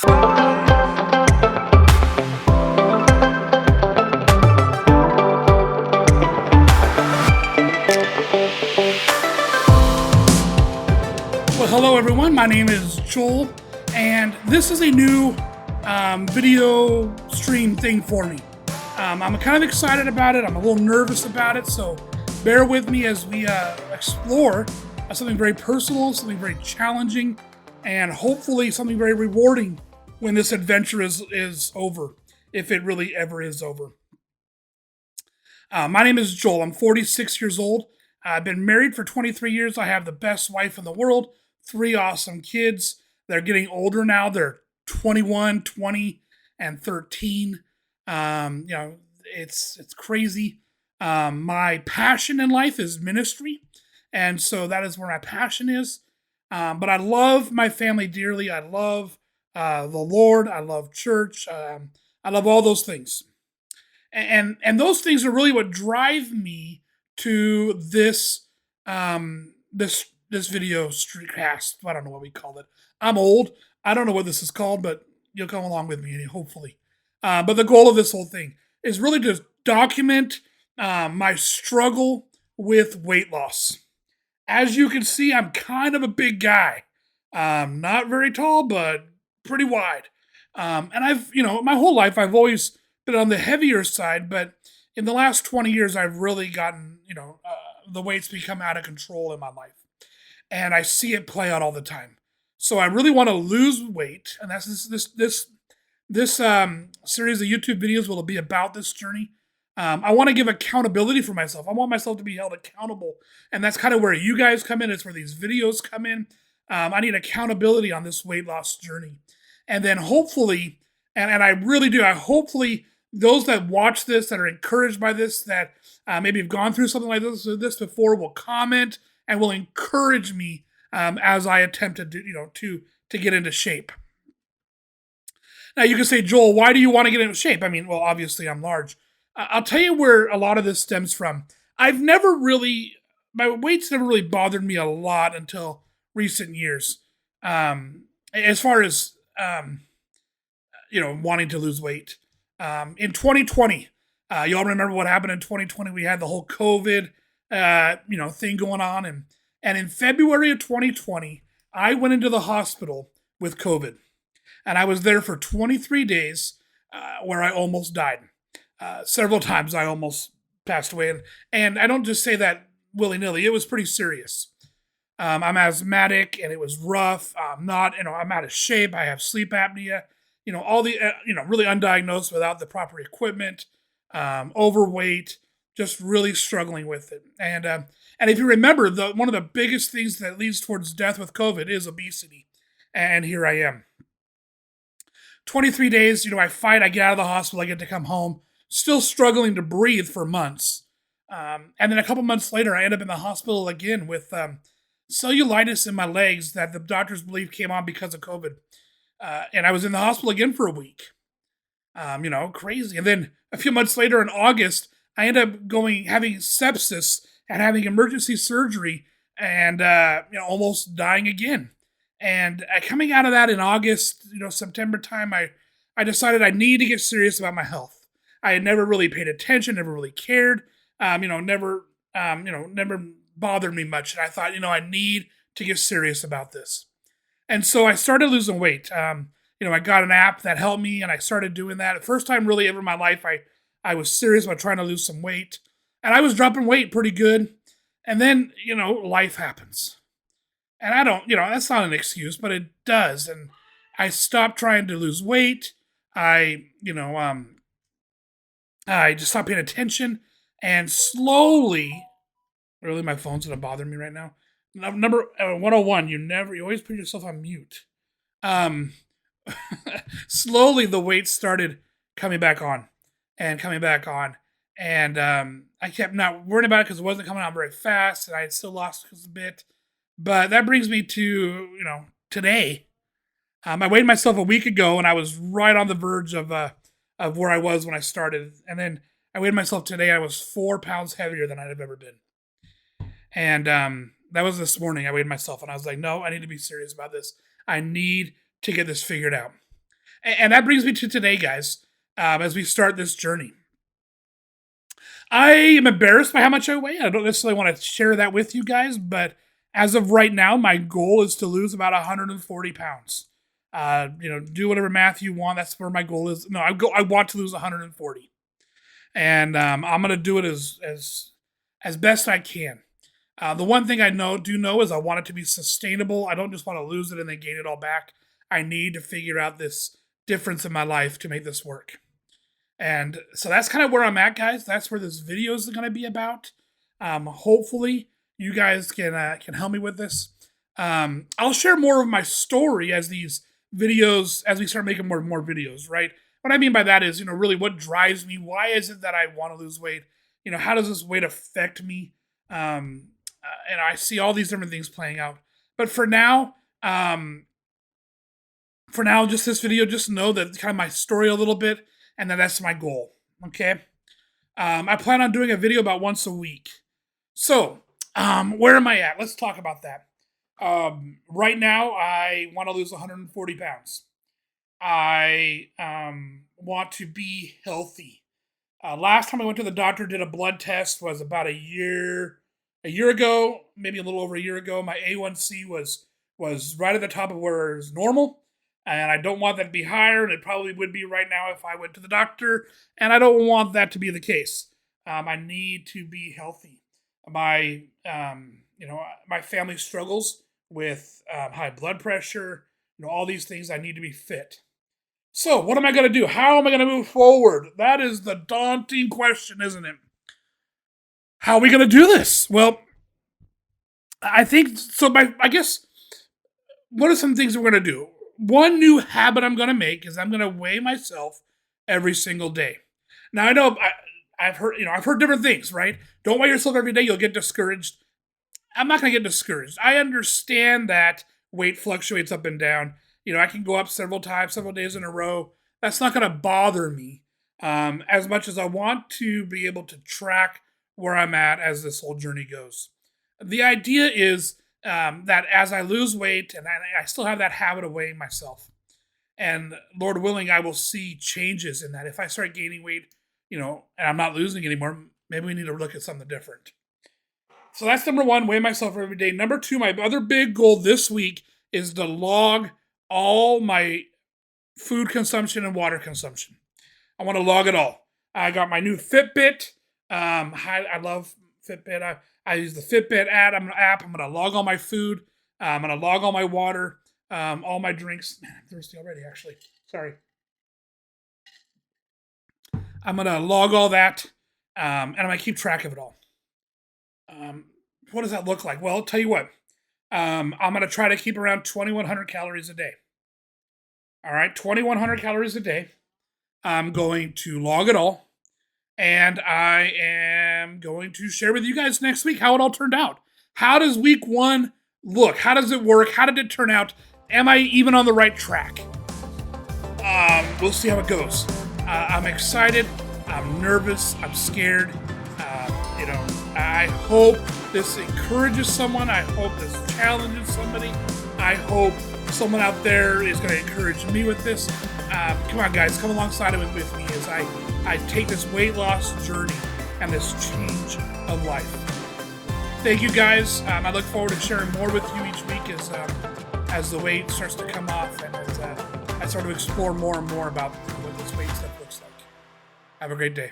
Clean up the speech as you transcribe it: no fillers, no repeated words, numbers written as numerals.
Well, hello everyone. My name is Joel, and this is a new video stream thing for me. I'm kind of excited about it. I'm a little nervous about it, so bear with me as we explore something very personal, something very challenging, and hopefully something very rewarding when this adventure is over, if it really ever is over. My name is Joel. I'm 46 years old. I've been married for 23 years. I have the best wife in the world, three awesome kids. They're getting older now. They're 21, 20, and 13. It's crazy. My passion in life is ministry, and so that is where my passion is. But I love my family dearly. I love the Lord. I love church. I love all those things, and those things are really what drive me to this video streetcast. I don't know what we call it. I'm old. I don't know what this is called, but you'll come along with me hopefully. But the goal of this whole thing is really to document my struggle with weight loss. As you can see, I'm kind of a big guy. Not very tall, but pretty wide. And my whole life, I've always been on the heavier side, but in the last 20 years, I've really gotten, the weight's become out of control in my life. And I see it play out all the time. So I really want to lose weight. And that's this series of YouTube videos will be about this journey. I want to give accountability for myself. I want myself to be held accountable. And that's kind of where you guys come in. It's where these videos come in. I need accountability on this weight loss journey. And then hopefully, and I really do, hopefully those that watch this, that are encouraged by this, that maybe have gone through something like this before, will comment and will encourage me as I attempt to do, to get into shape. Now you can say, Joel, why do you want to get into shape? I mean, well, obviously I'm large. I'll tell you where a lot of this stems from. My weight's never really bothered me a lot until recent years. As far as, wanting to lose weight. In 2020, y'all remember what happened in 2020? We had the whole COVID, thing going on. And in February of 2020, I went into the hospital with COVID. And I was there for 23 days where I almost died. Several times I almost passed away. And I don't just say that willy-nilly. It was pretty serious. I'm asthmatic and it was rough. I'm out of shape. I have sleep apnea. All the, really undiagnosed without the proper equipment, overweight, just really struggling with it. And if you remember, one of the biggest things that leads towards death with COVID is obesity. And here I am. 23 days, I fight, I get out of the hospital, I get to come home, still struggling to breathe for months. And then a couple months later, I end up in the hospital again with cellulitis in my legs that the doctors believe came on because of COVID. And I was in the hospital again for a week. Crazy. And then a few months later in August, I ended up having sepsis and having emergency surgery and, almost dying again. And coming out of that in August, September time, I decided I need to get serious about my health. I had never really paid attention, never really cared, never bothered me much. And I thought, I need to get serious about this. And so I started losing weight. I got an app that helped me, and I started doing that. The first time really ever in my life, I was serious about trying to lose some weight. And I was dropping weight pretty good. And then, life happens. And I don't, that's not an excuse, but it does. And I stopped trying to lose weight. I just stopped paying attention. And slowly, really, my phone's going to bother me right now. Number 101, you always put yourself on mute. Slowly the weight started coming back on. And I kept not worrying about it because it wasn't coming out very fast, and I had still lost a bit. But that brings me to, today. I weighed myself a week ago, and I was right on the verge of where I was when I started. And then I weighed myself today. I was 4 pounds heavier than I'd have ever been. And that was this morning. I weighed myself, and I was like, no, I need to be serious about this. I need to get this figured out. And that brings me to today, guys, as we start this journey. I am embarrassed by how much I weigh. I don't necessarily want to share that with you guys, but as of right now, my goal is to lose about 140 pounds. Do whatever math you want. That's where my goal is. No, I want to lose 140, and I'm gonna do it as best I can. The one thing I do know is I want it to be sustainable. I don't just want to lose it and then gain it all back. I need to figure out this difference in my life to make this work. And so that's kind of where I'm at, guys. That's where this video is going to be about. Hopefully, you guys can help me with this. I'll share more of my story as these videos, as we start making more and more videos, right? What I mean by that is, really what drives me. Why is it that I want to lose weight? How does this weight affect me? And I see all these different things playing out. But for now, just this video, just know that kind of my story a little bit, and that's my goal, okay? I plan on doing a video about once a week. So, where am I at? Let's talk about that. Right now, I want to lose 140 pounds. I want to be healthy. Last time I went to the doctor, did a blood test, was about a year ago, maybe a little over a year ago. My A1C was right at the top of where it's normal. And I don't want that to be higher, and it probably would be right now if I went to the doctor. And I don't want that to be the case. I need to be healthy. My family struggles with high blood pressure. All these things. I need to be fit. So, what am I going to do? How am I going to move forward? That is the daunting question, isn't it? How are we going to do this? Well, I think so. I guess what are some things we're going to do? One new habit I'm going to make is I'm going to weigh myself every single day. Now, I know I've heard different things, right? Don't weigh yourself every day. You'll get discouraged. I'm not going to get discouraged. I understand that weight fluctuates up and down. I can go up several days in a row. That's not going to bother me as much as I want to be able to track where I'm at as this whole journey goes. The idea is that as I lose weight, and I still have that habit of weighing myself, and Lord willing, I will see changes in that. If I start gaining weight, and I'm not losing anymore, maybe we need to look at something different. So that's number one, weigh myself every day. Number two, my other big goal this week is to log all my food consumption and water consumption. I want to log it all. I got my new Fitbit. I love Fitbit. I use the Fitbit app. I'm going to log all my food. I'm going to log all my water, all my drinks. Man, I'm thirsty already, actually. Sorry. I'm going to log all that, and I'm going to keep track of it all. What does that look like? Well, I'll tell you what. I'm going to try to keep around 2,100 calories a day. All right, 2,100 calories a day. I'm going to log it all. And I am going to share with you guys next week how it all turned out. How does week one look? How does it work? How did it turn out? Am I even on the right track? We'll see how it goes. I'm excited. I'm nervous. I'm scared. I hope this encourages someone. I hope this challenges somebody. I hope someone out there is going to encourage me with this. Come on, guys. Come alongside of it with me as I take this weight loss journey and this change of life. Thank you, guys. I look forward to sharing more with you each week as the weight starts to come off and as I start to explore more and more about what this weight stuff looks like. Have a great day.